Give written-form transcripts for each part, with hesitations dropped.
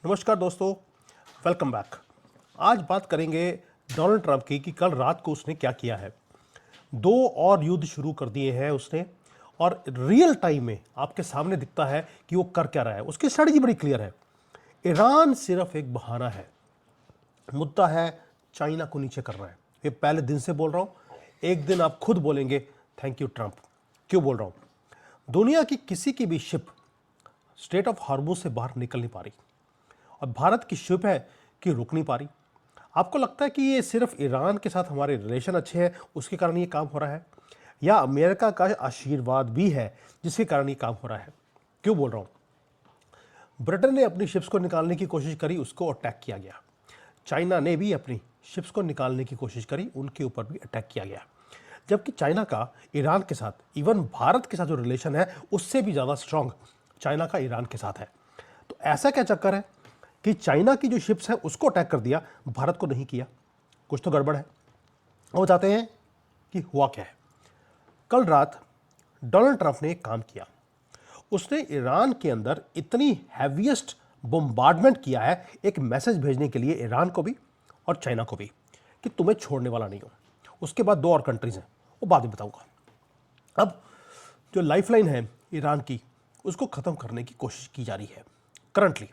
नमस्कार दोस्तों, welcome back. आज बात करेंगे डोनाल्ड ट्रंप की कि कल रात को उसने क्या किया है। 2 और युद्ध शुरू कर दिए हैं उसने, और रियल टाइम में आपके सामने दिखता है कि वो कर क्या रहा है। उसकी स्ट्रेटजी बड़ी क्लियर है। ईरान सिर्फ एक बहाना है, मुद्दा है चाइना को नीचे करना है। ये पहले दिन से बोल रहा हूं, एक दिन आप खुद बोलेंगे थैंक यू ट्रंप। क्यों बोल रहा हूं? दुनिया की किसी की भी शिप स्ट्रेट ऑफ हार्मोज से बाहर निकल नहीं पा रही, और भारत की शिप है कि रुक नहीं पा रही। आपको लगता है कि ये सिर्फ ईरान के साथ हमारे रिलेशन अच्छे हैं उसके कारण ये काम हो रहा है, या अमेरिका का आशीर्वाद भी है जिसके कारण ये काम हो रहा है? क्यों बोल रहा हूं? ब्रिटेन ने अपनी शिप्स को निकालने की कोशिश करी, उसको अटैक किया गया। चाइना ने भी अपनी शिप्स को निकालने की कोशिश करी, उनके ऊपर भी अटैक किया गया। जबकि चाइना का ईरान के साथ, इवन भारत के साथ जो रिलेशन है उससे भी ज़्यादा स्ट्रांग चाइना का ईरान के साथ है। तो ऐसा क्या चक्कर है कि चाइना की जो शिप्स है उसको अटैक कर दिया, भारत को नहीं किया? कुछ तो गड़बड़ है। वो चाहते हैं कि हुआ क्या है। कल रात डोनाल्ड ट्रंप ने एक काम किया। उसने ईरान के अंदर इतनी हैवीएस्ट बम्बार्डमेंट किया है, एक मैसेज भेजने के लिए ईरान को भी और चाइना को भी कि तुम्हें छोड़ने वाला नहीं हो। उसके बाद 2 और कंट्रीज हैं, वो बाद में बताऊंगा। अब जो लाइफलाइन है ईरान की, उसको ख़त्म करने की कोशिश की जा रही है। करंटली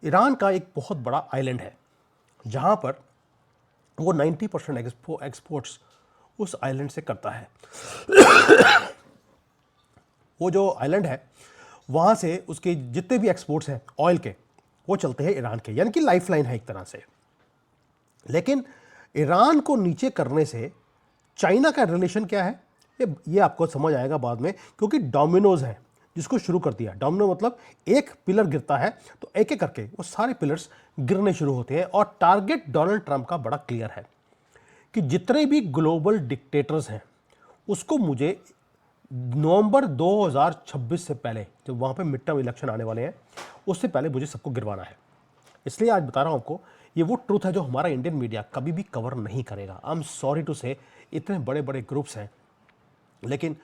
ईरान का एक बहुत बड़ा आइलैंड है जहां पर वो 90% एक्सपोर्ट्स उस आइलैंड से करता है। वो जो आइलैंड है वहां से उसके जितने भी एक्सपोर्ट्स हैं ऑयल के, वो चलते हैं ईरान के, यानी कि लाइफलाइन है एक तरह से। लेकिन ईरान को नीचे करने से चाइना का रिलेशन क्या है, ये आपको समझ आएगा बाद में, क्योंकि डोमिनोज है जिसको शुरू कर दिया। डोमिनो मतलब एक पिलर गिरता है तो एक एक करके वो सारे पिलर्स गिरने शुरू होते हैं। और टारगेट डोनाल्ड ट्रंप का बड़ा क्लियर है कि जितने भी ग्लोबल डिक्टेटर्स हैं उसको मुझे नवंबर 2026 से पहले, जब वहाँ पे मिड टर्म इलेक्शन आने वाले हैं, उससे पहले मुझे सबको गिरवाना है। इसलिए आज बता रहा हूँ आपको, ये वो ट्रूथ है जो हमारा इंडियन मीडिया कभी भी कवर नहीं करेगा। आई एम सॉरी टू से, इतने बड़े बड़े ग्रुप्स हैं, लेकिन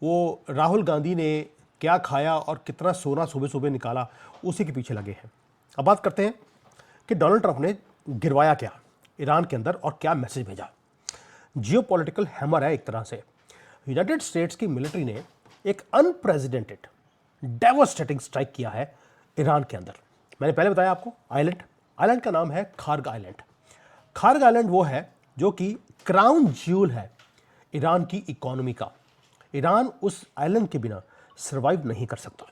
वो राहुल गांधी ने क्या खाया और कितना सोना सुबह सुबह निकाला, उसी के पीछे लगे हैं। अब बात करते हैं कि डोनाल्ड ट्रंप ने गिरवाया क्या ईरान के अंदर और क्या मैसेज भेजा। जियोपॉलिटिकल हैमर है एक तरह से। यूनाइटेड स्टेट्स की मिलिट्री ने एक अनप्रेसिडेंटेड डेवास्टेटिंग स्ट्राइक किया है ईरान के अंदर। मैंने पहले बताया आपको, आइलैंड का नाम है खार्ग आइलैंड। खार्ग आइलैंड वो है जो कि क्राउन ज्यूल है ईरान की इकोनॉमी का। ईरान उस आइलैंड के बिना सर्वाइव नहीं कर सकता।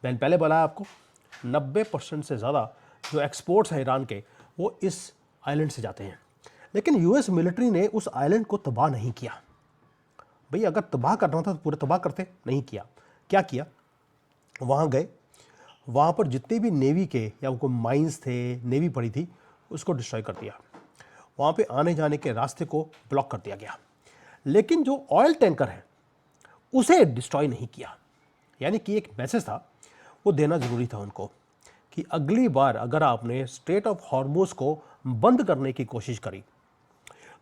मैंने पहले बोला आपको, 90% से ज़्यादा जो एक्सपोर्ट्स हैं ईरान के, वो इस आइलैंड से जाते हैं। लेकिन यूएस मिलिट्री ने उस आइलैंड को तबाह नहीं किया। भाई अगर तबाह करना था तो पूरे तबाह करते, नहीं किया। क्या किया? वहाँ गए, वहाँ पर जितने भी नेवी के या उनको माइंस थे, नेवी पड़ी थी, उसको डिस्ट्रॉय कर दिया। वहाँ पे आने जाने के रास्ते को ब्लॉक कर दिया गया। लेकिन जो ऑयल टैंकर है उसे डिस्ट्रॉय नहीं किया। यानी कि एक मैसेज था, वो देना ज़रूरी था उनको कि अगली बार अगर आपने स्ट्रेट ऑफ हॉर्मोज को बंद करने की कोशिश करी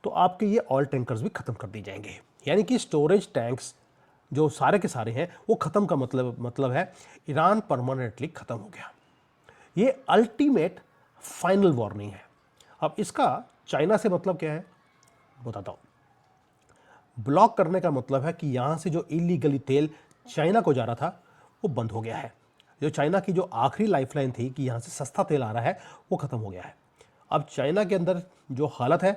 तो आपके ये ऑयल टैंकर्स भी ख़त्म कर दिए जाएंगे। यानी कि स्टोरेज टैंक्स जो सारे के सारे हैं वो ख़त्म का मतलब है ईरान परमानेंटली ख़त्म हो गया। ये अल्टीमेट फाइनल वार्निंग है। अब इसका चाइना से मतलब क्या है बताता हूँ। ब्लॉक करने का मतलब है कि यहाँ से जो इलीगली तेल चाइना को जा रहा था वो बंद हो गया है। जो चाइना की जो आखिरी लाइफलाइन थी कि यहाँ से सस्ता तेल आ रहा है, वो ख़त्म हो गया है। अब चाइना के अंदर जो हालत है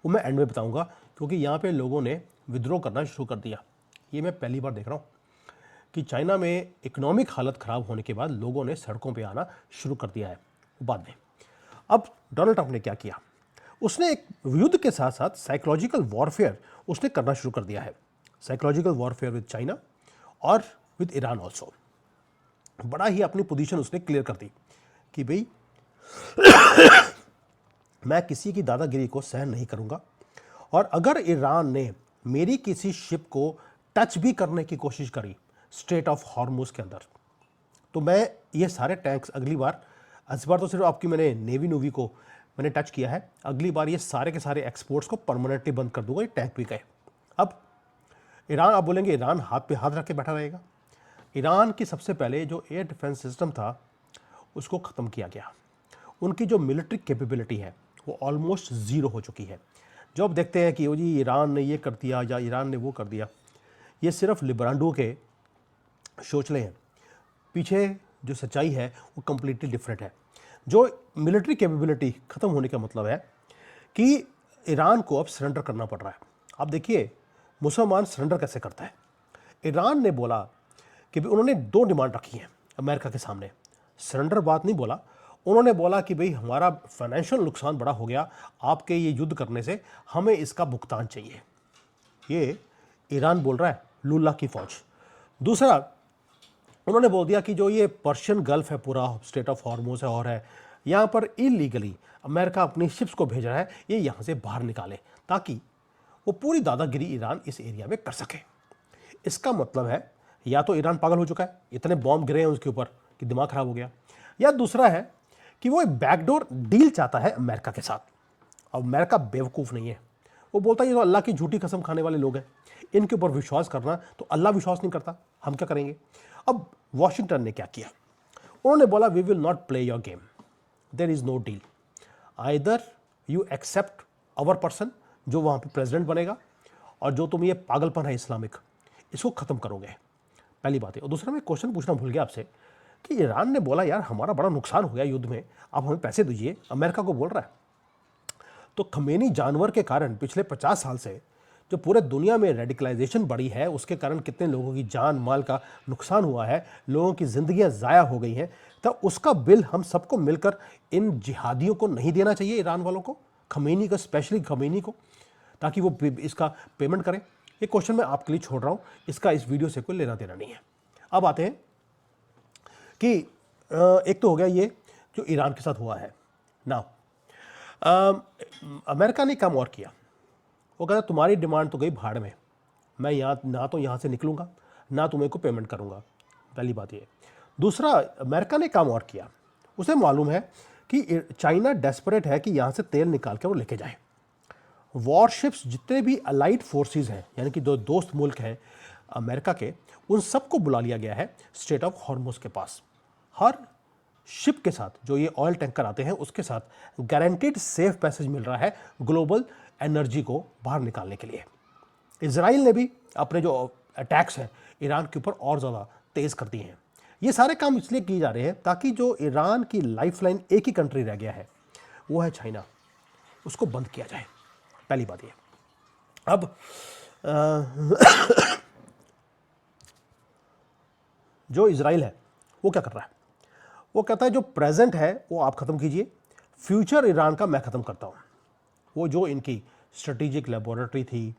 वो मैं एंड में बताऊंगा, क्योंकि यहाँ पे लोगों ने विद्रोह करना शुरू कर दिया। ये मैं पहली बार देख रहा हूँ कि चाइना में इकोनॉमिक हालत ख़राब होने के बाद लोगों ने सड़कों पे आना शुरू कर दिया है। बाद में अब डोनाल्ड ट्रंप ने क्या किया, उसने एक युद्ध के साथ साथ साइकोलॉजिकल वॉरफेयर उसने करना शुरू कर दिया है। साइकोलॉजिकल वॉरफेयर विद चाइना और विद ईरान ऑल्सो। बड़ा ही अपनी पोजीशन उसने क्लियर कर दी कि भाई मैं किसी की दादागिरी को सहन नहीं करूंगा, और अगर ईरान ने मेरी किसी शिप को टच भी करने की कोशिश करी स्ट्रेट ऑफ हॉर्मुज के अंदर, तो मैं ये सारे टैंक्स अगली बार, इस बार तो सिर्फ आपकी मैंने नेवी को मैंने टच किया है, अगली बार ये सारे के सारे एक्सपोर्ट्स को परमानेंटली बंद कर दूंगा। ये टैंक भी गए। अब ईरान, आप बोलेंगे ईरान हाथ पे हाथ रख के बैठा रहेगा। ईरान की सबसे पहले जो एयर डिफेंस सिस्टम था उसको ख़त्म किया गया। उनकी जो मिलिट्री कैपेबिलिटी है वो ऑलमोस्ट ज़ीरो हो चुकी है। जो अब देखते हैं कि वो जी ईरान ने ये कर दिया या ईरान ने वो कर दिया, ये सिर्फ लिब्रांडो के शोचले हैं। पीछे जो सच्चाई है वो कम्प्लीटली डिफरेंट है। जो मिलिट्री कैपेबिलिटी ख़त्म होने का मतलब है कि ईरान को अब सरेंडर करना पड़ रहा है। आप देखिए मुसलमान सरेंडर कैसे करता है। ईरान ने बोला कि उन्होंने 2 डिमांड रखी हैं अमेरिका के सामने। सरेंडर बात नहीं बोला, उन्होंने बोला कि भाई हमारा फाइनेंशियल नुकसान बड़ा हो गया आपके ये युद्ध करने से, हमें इसका भुगतान चाहिए। ये ईरान बोल रहा है, लुल्ला की फौज। दूसरा, उन्होंने बोल दिया कि जो ये पर्शियन गल्फ है, पूरा स्टेट ऑफ हॉर्मोज है और है, यहाँ पर इलीगली अमेरिका अपनी शिप्स को भेज रहा है, ये यहाँ से बाहर निकाले ताकि वो पूरी दादागिरी ईरान इस एरिया में कर सके। इसका मतलब है या तो ईरान पागल हो चुका है, इतने बॉम्ब गिरे हैं उसके ऊपर कि दिमाग खराब हो गया, या दूसरा है कि वो एक बैकडोर डील चाहता है अमेरिका के साथ। अब अमेरिका बेवकूफ़ नहीं है, वो बोलता है ये तो अल्लाह की झूठी कसम खाने वाले लोग हैं, इनके ऊपर विश्वास करना, तो अल्लाह विश्वास नहीं करता, हम क्या करेंगे। अब वॉशिंगटन ने क्या किया, उन्होंने बोला we will not play your game, there is no deal, either you accept our person जो वहाँ पे प्रेसिडेंट बनेगा, और जो तुम ये पागलपन है इस्लामिक, इसको ख़त्म करोगे। पहली बात है। और दूसरा, मैं क्वेश्चन पूछना भूल गया आपसे कि ईरान ने बोला यार हमारा बड़ा नुकसान हो गया युद्ध में, आप हमें पैसे दीजिए, अमेरिका को बोल रहा है। तो खमेनी जानवर के कारण पिछले 50 साल से जो पूरे दुनिया में रेडिकलाइजेशन बढ़ी है, उसके कारण कितने लोगों की जान माल का नुकसान हुआ है, लोगों की ज़िंदगियां ज़ाया हो गई हैं, तो उसका बिल हम सबको मिलकर इन जिहादियों को नहीं देना चाहिए, ईरान वालों को, खमेनी का, स्पेशली खमेनी को, ताकि वो इसका पेमेंट करें। ये क्वेश्चन मैं आपके लिए छोड़ रहा हूँ, इसका इस वीडियो से कोई लेना देना नहीं है। अब आते हैं कि एक तो हो गया ये जो ईरान के साथ हुआ है ना। अमेरिका ने काम और किया, वो कहता तुम्हारी डिमांड तो गई भाड़ में, मैं यहाँ ना तो यहाँ से निकलूँगा ना तुम्हें को पेमेंट करूँगा, पहली बात ये। दूसरा, अमेरिका ने काम और किया, उसे मालूम है कि चाइना डेस्परेट है कि यहाँ से तेल निकाल के वो लेके जाए। वॉरशिप्स जितने भी अलाइड फोर्सेस हैं, यानी कि जो दोस्त मुल्क हैं अमेरिका के, उन सबको बुला लिया गया है स्ट्रेट ऑफ हॉर्मुज के पास। हर शिप के साथ जो ये ऑयल टैंकर आते हैं उसके साथ गारंटीड सेफ पैसेज मिल रहा है ग्लोबल एनर्जी को बाहर निकालने के लिए। इजराइल ने भी अपने जो अटैक्स हैं ईरान के ऊपर और ज़्यादा तेज़ कर दिए हैं। ये सारे काम इसलिए किए जा रहे हैं ताकि जो ईरान की लाइफलाइन एक ही कंट्री रह गया है, वो है चाइना, उसको बंद किया जाए, पहली बात ये। अब जो इजराइल है वो क्या कर रहा है, वो कहता है जो प्रेजेंट है वो आप ख़त्म कीजिए, फ्यूचर ईरान का मैं ख़त्म करता हूँ। वो जो इनकी स्ट्रेटेजिक लेबोरेटरी थी,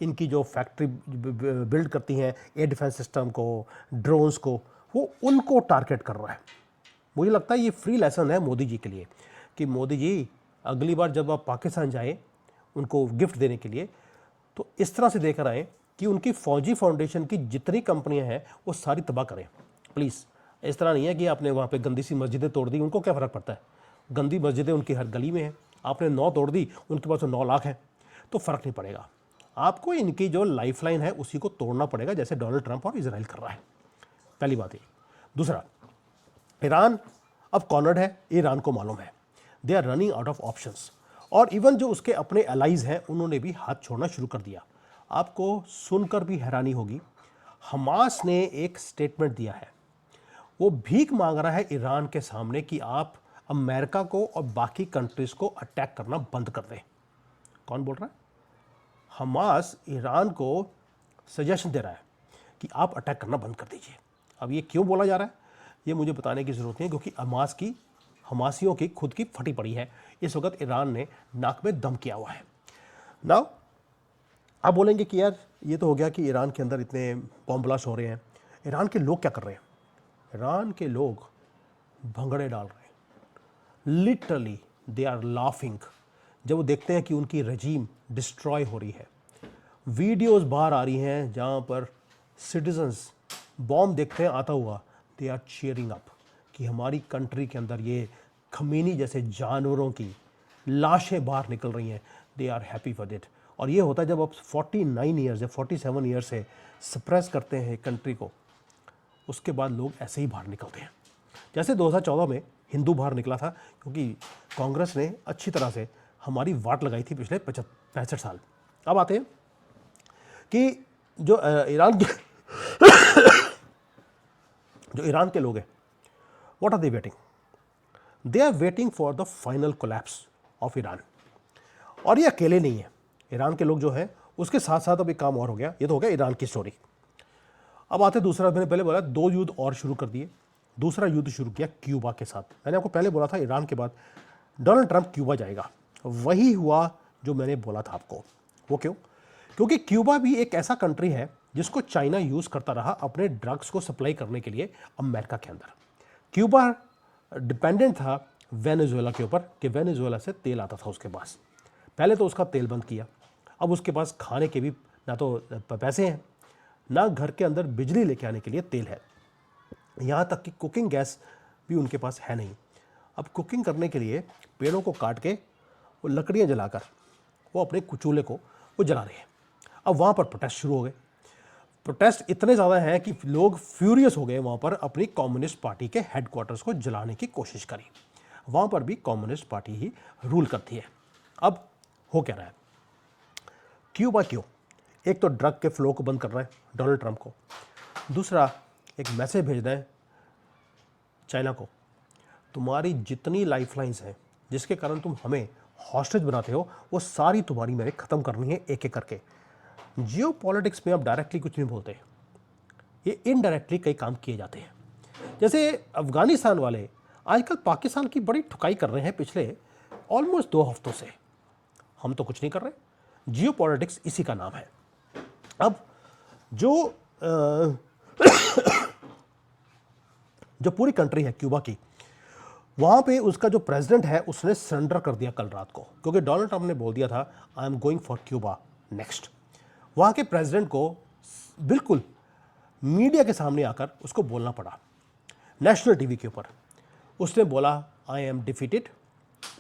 इनकी जो फैक्ट्री बिल्ड करती हैं एयर डिफेंस सिस्टम को, ड्रोन्स को, वो उनको टारगेट कर रहा है। मुझे लगता है ये फ्री लेसन है मोदी जी के लिए कि मोदी जी अगली बार जब आप पाकिस्तान जाएं उनको गिफ्ट देने के लिए, तो इस तरह से देकर आएँ कि उनकी फौजी फाउंडेशन की जितनी कंपनियां हैं वो सारी तबाह करें प्लीज़। इस तरह नहीं है कि आपने वहाँ पे गंदी सी मस्जिदें तोड़ दी, उनको क्या फ़र्क पड़ता है, गंदी मस्जिदें उनकी हर गली में हैं, आपने 9 तोड़ दी, उनके पास तो 9 लाख हैं, तो फ़र्क नहीं पड़ेगा। आपको इनकी जो लाइफलाइन है उसी को तोड़ना पड़ेगा, जैसे डोनाल्ड ट्रंप और इजराइल कर रहा है, पहली बात ये। दूसरा, ईरान अब कॉर्नर्ड है, ईरान को मालूम है, they are running out of options, और इवन जो उसके अपने अलाइज़ हैं उन्होंने भी हाथ छोड़ना शुरू कर दिया। आपको सुनकर भी हैरानी होगी, हमास ने एक स्टेटमेंट दिया है, वो भीख मांग रहा है ईरान के सामने कि आप अमेरिका को और बाकी कंट्रीज़ को अटैक करना बंद कर दें। कौन बोल रहा है? हमास ईरान को सजेशन दे रहा है कि आप अटैक करना बंद कर दीजिए। अब ये क्यों बोला जा रहा है ये मुझे बताने की ज़रूरत नहीं है, क्योंकि हमासियों की खुद की फटी पड़ी है। इस वक्त ईरान ने नाक में दम किया हुआ है। नाउ आप बोलेंगे कि यार ये तो हो गया कि ईरान के अंदर इतने बॉम्ब ब्लास्ट हो रहे हैं, ईरान के लोग क्या कर रहे हैं? ईरान के लोग भंगड़े डाल रहे हैं, लिटरली दे आर लाफिंग जब वो देखते हैं कि उनकी रजीम डिस्ट्रॉय हो रही है। वीडियोस बाहर आ रही हैं जहाँ पर सिटीजन्स बॉम्ब देखते हैं आता हुआ, दे आर चीयरिंग अप कि हमारी कंट्री के अंदर ये खमीनी जैसे जानवरों की लाशें बाहर निकल रही हैं, they are happy for it. और ये होता है जब आप 49 ईयर्स या 47 ईयर्स से सप्रेस करते हैं कंट्री को, उसके बाद लोग ऐसे ही बाहर निकलते हैं। जैसे 2014 में हिंदू बाहर निकला था, क्योंकि कांग्रेस ने अच्छी तरह से हमारी वाट लगाई थी पिछले 65 साल। अब आते हैं कि जो ईरान के लोग हैं, what are they waiting? They are waiting for the final collapse of Iran. और ये अकेले नहीं है, ईरान के लोग जो है उसके साथ साथ अब एक काम और हो गया। ये तो हो गया ईरान की स्टोरी। अब आते दूसरा, मैंने पहले बोला 2 युद्ध और शुरू कर दिए। दूसरा युद्ध शुरू किया क्यूबा के साथ। मैंने आपको पहले बोला था ईरान के बाद डोनाल्ड ट्रंप क्यूबा जाएगा, वही हुआ जो मैंने बोला था आपको। वो क्यों? क्योंकि क्यूबा भी एक ऐसा कंट्री है जिसको चाइना यूज़ करता रहा अपने ड्रग्स को सप्लाई करने के लिए अमेरिका के अंदर। क्यूबा डिपेंडेंट था वेनेजुएला के ऊपर कि वेनेजुएला से तेल आता था उसके पास। पहले तो उसका तेल बंद किया, अब उसके पास खाने के भी ना तो पैसे हैं, ना घर के अंदर बिजली लेके आने के लिए तेल है, यहाँ तक कि कुकिंग गैस भी उनके पास है नहीं। अब कुकिंग करने के लिए पेड़ों को काट के वो लकड़ियाँ जलाकर वो अपने चूल्हे को वो जला रहे हैं। अब वहाँ पर प्रोटेस्ट शुरू हो गए। प्रोटेस्ट इतने ज़्यादा हैं कि लोग फ्यूरियस हो गए, वहाँ पर अपनी कम्युनिस्ट पार्टी के हेडक्वार्टर्स को जलाने की कोशिश करी। वहाँ पर भी कम्युनिस्ट पार्टी ही रूल करती है। अब हो क्या रहा है? क्यूबा क्यों? एक तो ड्रग के फ्लो को बंद कर रहा है डोनाल्ड ट्रंप को, दूसरा एक मैसेज भेज रहा है चाइना को, तुम्हारी जितनी लाइफलाइंस हैं जिसके कारण तुम हमें हॉस्टेज बनाते हो, वो सारी तुम्हारी मैंने ख़त्म करनी है एक एक करके। जियो पॉलिटिक्स में अब डायरेक्टली कुछ नहीं बोलते, ये इनडायरेक्टली कई काम किए जाते हैं। जैसे अफगानिस्तान वाले आजकल पाकिस्तान की बड़ी ठुकाई कर रहे हैं पिछले ऑलमोस्ट 2 हफ्तों से। हम तो कुछ नहीं कर रहे, जियो पॉलिटिक्स इसी का नाम है। अब जो जो पूरी कंट्री है क्यूबा की, वहाँ पे उसका जो प्रेसिडेंट है उसने सरेंडर कर दिया कल रात को, क्योंकि डोनाल्ड ट्रंप ने बोल दिया था I am going for Cuba next. वहाँ के प्रेसिडेंट को बिल्कुल मीडिया के सामने आकर उसको बोलना पड़ा, नेशनल टीवी के ऊपर। उसने बोला आई एम डिफीटेड,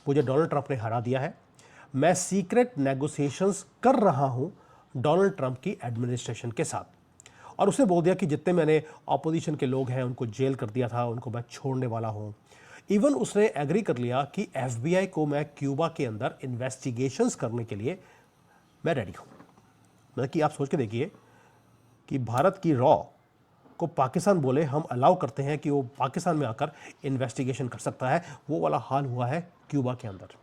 मुझे डोनाल्ड ट्रंप ने हरा दिया है, मैं सीक्रेट नेगोशिएशंस कर रहा हूँ डोनाल्ड ट्रंप की एडमिनिस्ट्रेशन के साथ। और उसने बोल दिया कि जितने मैंने अपोजिशन के लोग हैं उनको जेल कर दिया था, उनको मैं छोड़ने वाला हूँ। इवन उसने एग्री कर लिया कि FBI को मैं क्यूबा के अंदर इन्वेस्टिगेशंस करने के लिए मैं रेडी हूँ। मतलब कि आप सोच के देखिए कि भारत की रॉ को पाकिस्तान बोले हम अलाउ करते हैं कि वो पाकिस्तान में आकर इन्वेस्टिगेशन कर सकता है, वो वाला हाल हुआ है क्यूबा के अंदर।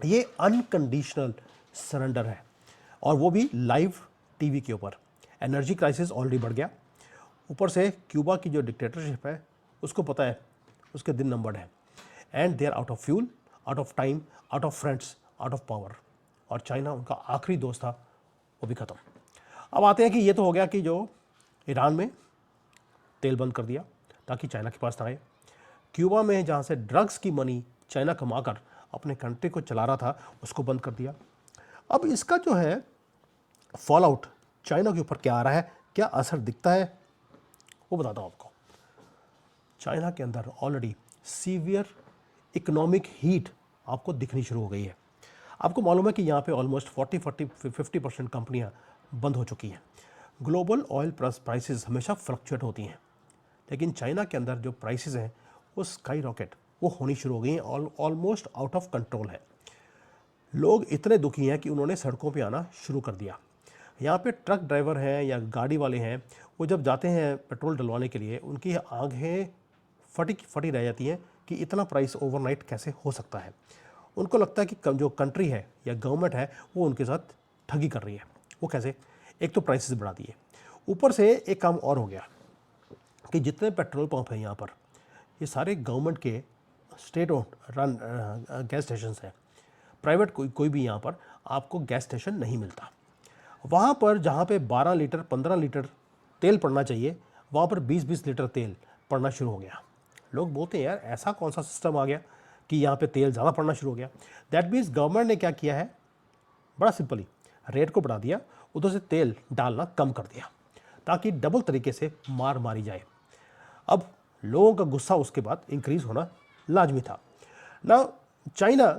ये अनकंडीशनल सरेंडर है, और वो भी लाइव टीवी के ऊपर। एनर्जी क्राइसिस ऑलरेडी बढ़ गया, ऊपर से क्यूबा की जो डिक्टेटरशिप है उसको पता है उसके दिन नंबर्ड है, and they are out of fuel, out of time, out of friends, out of power. और चाइना उनका आखिरी दोस्त था, वो भी ख़त्म। अब आते हैं कि ये तो हो गया कि जो ईरान में तेल बंद कर दिया ताकि चाइना के पास ना आए। क्यूबा में जहाँ से ड्रग्स की मनी चाइना कमाकर अपने कंट्री को चला रहा था उसको बंद कर दिया। अब इसका जो है फॉल आउट चाइना के ऊपर क्या आ रहा है, क्या असर दिखता है, वो बताता हूँ आपको। चाइना के अंदर ऑलरेडी सीवियर इकोनॉमिक हीट आपको दिखनी शुरू हो गई है। आपको मालूम है कि यहाँ पे ऑलमोस्ट 40-50% कंपनियाँ बंद हो चुकी हैं। ग्लोबल ऑयल प्राइसेस हमेशा फ्लक्चुएट होती हैं, लेकिन चाइना के अंदर जो प्राइसेस हैं वो स्काई रॉकेट वो होनी शुरू हो गई हैं, ऑलमोस्ट आउट ऑफ कंट्रोल है। लोग इतने दुखी हैं कि उन्होंने सड़कों पे आना शुरू कर दिया। यहाँ पे ट्रक ड्राइवर हैं या गाड़ी वाले हैं, वो जब जाते हैं पेट्रोल डलवाने के लिए उनकी आंखें फटी रह जाती हैं कि इतना प्राइस ओवरनाइट कैसे हो सकता है। उनको लगता है कि जो कंट्री है या गवर्नमेंट है वो उनके साथ ठगी कर रही है। वो कैसे? एक तो प्राइसेस बढ़ा दिए, ऊपर से एक काम और हो गया कि जितने पेट्रोल पंप हैं यहाँ पर ये सारे गवर्नमेंट के स्टेट रन गैस स्टेशन हैं। प्राइवेट कोई भी यहाँ पर आपको गैस स्टेशन नहीं मिलता। वहाँ पर जहाँ पे 12 लीटर 15 लीटर तेल पड़ना चाहिए वहाँ पर 20-20 लीटर तेल पड़ना शुरू हो गया। लोग बोलते हैं यार ऐसा कौन सा सिस्टम आ गया कि यहाँ पे तेल ज़्यादा पड़ना शुरू हो गया। दैट मीन्स गवर्नमेंट ने क्या किया है, बड़ा सिंपली रेट को बढ़ा दिया, उधर से तेल डालना कम कर दिया ताकि डबल तरीके से मार मारी जाए। अब लोगों का गुस्सा उसके बाद इंक्रीज होना लाजमी था ना। चाइना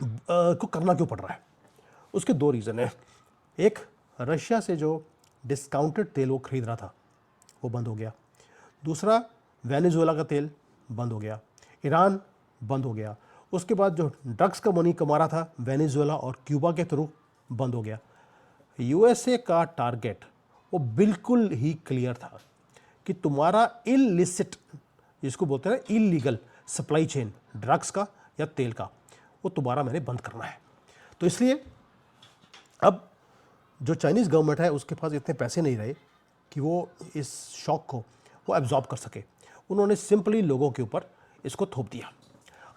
को करना क्यों पड़ रहा है? उसके 2 रीज़न है। एक, रशिया से जो डिस्काउंटेड तेल वो खरीद रहा था वो बंद हो गया। दूसरा, वेनेजुएला का तेल बंद हो गया, ईरान बंद हो गया, उसके बाद जो ड्रग्स का मनी कमा रहा था वेनेजुएला और क्यूबा के थ्रू बंद हो गया। यूएसए का टारगेट वो बिल्कुल ही क्लियर था कि तुम्हारा इलिसिट, जिसको बोलते हैं इलीगल सप्लाई चेन ड्रग्स का या तेल का, वो तुम्हारा मैंने बंद करना है। तो इसलिए अब जो चाइनीज़ गवर्नमेंट है उसके पास इतने पैसे नहीं रहे कि वो इस शॉक को वो एब्जॉर्ब कर सके। उन्होंने सिंपली लोगों के ऊपर इसको थोप दिया।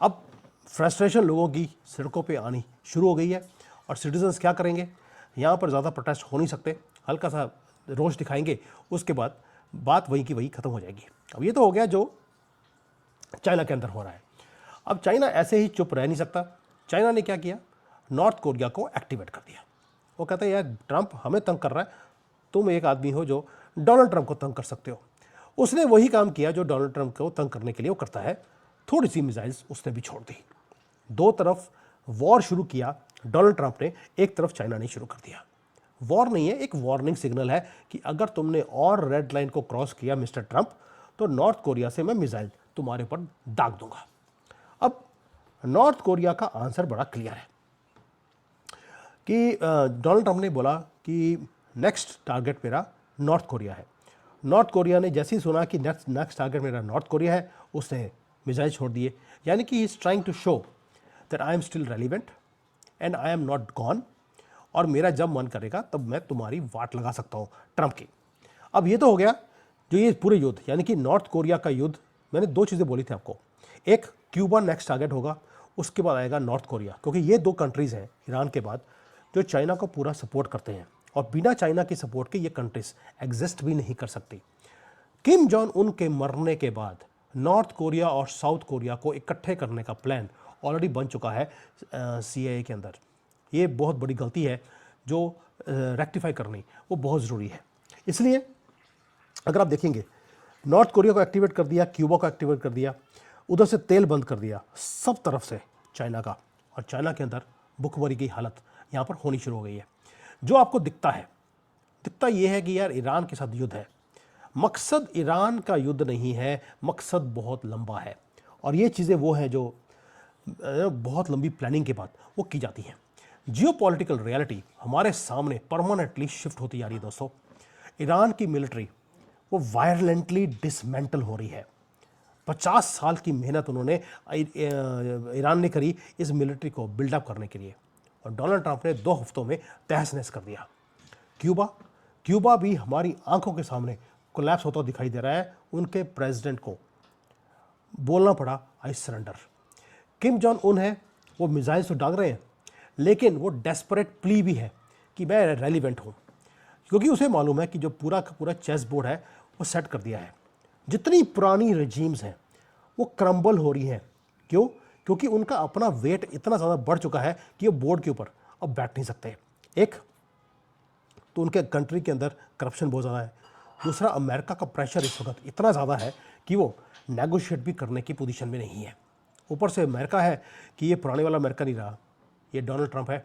अब फ्रस्ट्रेशन लोगों की सड़कों पे आनी शुरू हो गई है और सिटीजन्स क्या करेंगे, यहाँ पर ज़्यादा प्रोटेस्ट हो नहीं सकते, हल्का सा रोष दिखाएंगे, उसके बाद बात वहीं की वहीं ख़त्म हो जाएगी। अब ये तो हो गया जो चाइना के अंदर हो रहा है। अब चाइना ऐसे ही चुप रह नहीं सकता। चाइना ने क्या किया, नॉर्थ कोरिया को एक्टिवेट कर दिया। वो कहता है यार ट्रंप हमें तंग कर रहा है, तुम एक आदमी हो जो डोनाल्ड ट्रंप को तंग कर सकते हो। उसने वही काम किया जो डोनाल्ड ट्रंप को तंग करने के लिए वो करता है, थोड़ी सी मिसाइल्स उसने भी छोड़ दी। दो तरफ वॉर शुरू किया डोनाल्ड ट्रंप ने, एक तरफ चाइना ने शुरू कर दिया। वॉर नहीं है, एक वार्निंग सिग्नल है कि अगर तुमने और रेड लाइन को क्रॉस किया मिस्टर ट्रंप, तो नॉर्थ कोरिया से मैं मिसाइल तुम्हारे ऊपर दाग दूंगा। अब नॉर्थ कोरिया का आंसर बड़ा क्लियर है कि डोनाल्ड ट्रंप ने बोला कि नेक्स्ट टारगेट मेरा नॉर्थ कोरिया है। नॉर्थ कोरिया ने जैसे ही सुना कि नेक्स्ट टारगेट मेरा नॉर्थ कोरिया है, उसने मिसाइल छोड़ दिए। यानी कि he is trying to show that I am still relevant and I am not gone, और मेरा जब मन करेगा तब मैं तुम्हारी वाट लगा सकता हूँ ट्रंप की। अब ये तो हो गया जो ये पूरे युद्ध, यानी कि नॉर्थ कोरिया का युद्ध। मैंने दो चीज़ें बोली थी आपको, एक क्यूबा नेक्स्ट टारगेट होगा, उसके बाद आएगा नॉर्थ कोरिया, क्योंकि ये दो कंट्रीज़ हैं ईरान के बाद जो चाइना को पूरा सपोर्ट करते हैं, और बिना चाइना की सपोर्ट के ये कंट्रीज एग्जिस्ट भी नहीं कर सकती। किम जोंग उन के मरने के बाद नॉर्थ कोरिया और साउथ कोरिया को इकट्ठे करने का प्लान ऑलरेडी बन चुका है CIA के अंदर। ये बहुत बड़ी गलती है जो रेक्टिफाई करनी वो बहुत ज़रूरी है। इसलिए अगर आप देखेंगे, नॉर्थ कोरिया को एक्टिवेट कर दिया, क्यूबा को एक्टिवेट कर दिया, उधर से तेल बंद कर दिया, सब तरफ से चाइना का, और चाइना के अंदर भुखमरी की हालत यहाँ पर होनी शुरू हो गई है। जो आपको दिखता ये है कि यार ईरान के साथ युद्ध है। मकसद ईरान का युद्ध नहीं है, मकसद बहुत लंबा है, और ये चीज़ें वो हैं जो बहुत लंबी प्लानिंग के बाद वो की जाती हैं। जियोपॉलिटिकल रियलिटी हमारे सामने परमानेंटली शिफ्ट होती जा रही है दोस्तों। ईरान की मिलिट्री वो वायलेंटली डिसमेंटल हो रही है। 50 साल की मेहनत उन्होंने ईरान ने करी इस मिलिट्री को बिल्डअप करने के लिए, और डोनाल्ड ट्रंप ने 2 हफ्तों में तहस नहस कर दिया। क्यूबा भी हमारी आंखों के सामने कोलैप्स होता दिखाई दे रहा है। उनके प्रेसिडेंट को बोलना पड़ा I surrender. Kim Jong Un है, वो मिसाइल्स तो डाल रहे हैं, लेकिन वो डेस्परेट प्ली भी है कि मैं रेलिवेंट हूँ, क्योंकि उसे मालूम है कि जो पूरा का पूरा चेस बोर्ड है वो सेट कर दिया है। जितनी पुरानी रजीम्स हैं वो क्रम्बल हो रही हैं। क्यों? क्योंकि उनका अपना वेट इतना ज़्यादा बढ़ चुका है कि वो बोर्ड के ऊपर अब बैठ नहीं सकते। एक तो उनके कंट्री के अंदर करप्शन बहुत ज़्यादा है, दूसरा अमेरिका का प्रेशर इस वक्त इतना ज़्यादा है कि वो नेगोशिएट भी करने की पोजीशन में नहीं है। ऊपर से अमेरिका है कि ये पुराने वाला अमेरिका नहीं रहा, ये डोनाल्ड ट्रंप है।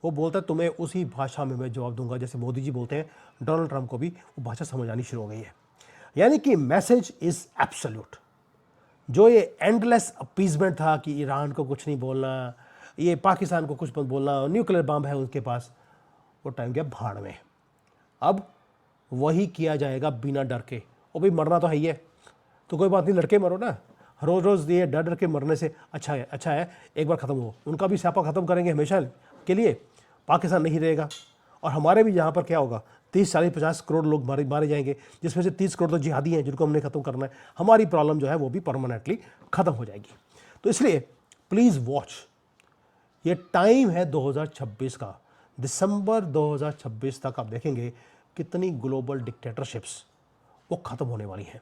वो बोलता है तुम्हें उसी भाषा में मैं जवाब दूंगा जैसे मोदी जी बोलते हैं। डोनाल्ड ट्रंप को भी वो भाषा समझ आनी शुरू हो गई है। यानी कि मैसेज इज़ एब्सोल्यूट। जो ये एंडलेस अपीजमेंट था कि ईरान को कुछ नहीं बोलना, ये पाकिस्तान को कुछ मत बोलना, न्यूक्लियर बम है उनके पास, वो टाइम गया भाड़ में। अब वही किया जाएगा बिना डर के। वो भी मरना तो है ही है, तो कोई बात नहीं, लड़के मरो ना। रोज़ रोज़ ये डर डर के मरने से अच्छा है एक बार ख़त्म हो। उनका भी स्यापा ख़त्म करेंगे हमेशा के लिए, पाकिस्तान नहीं रहेगा। और हमारे भी यहाँ पर क्या होगा, 30, 40, 50 करोड़ लोग मारे जाएंगे, जिसमें से 30 करोड़ तो जिहादी हैं जिनको हमने ख़त्म करना है। हमारी प्रॉब्लम जो है वो भी परमानेंटली ख़त्म हो जाएगी। तो इसलिए प्लीज़ वॉच, ये टाइम है 2026 का, दिसंबर 2026 तक आप देखेंगे कितनी ग्लोबल डिक्टेटरशिप्स वो ख़त्म होने वाली हैं।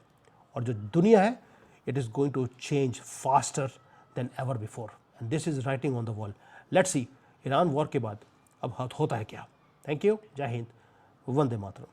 और जो दुनिया है it is going to change faster than ever before, and this is writing on the wall. Let's see Iran war के बाद अब होता है क्या। थैंक यू, जय हिंद, वंदे मातरम।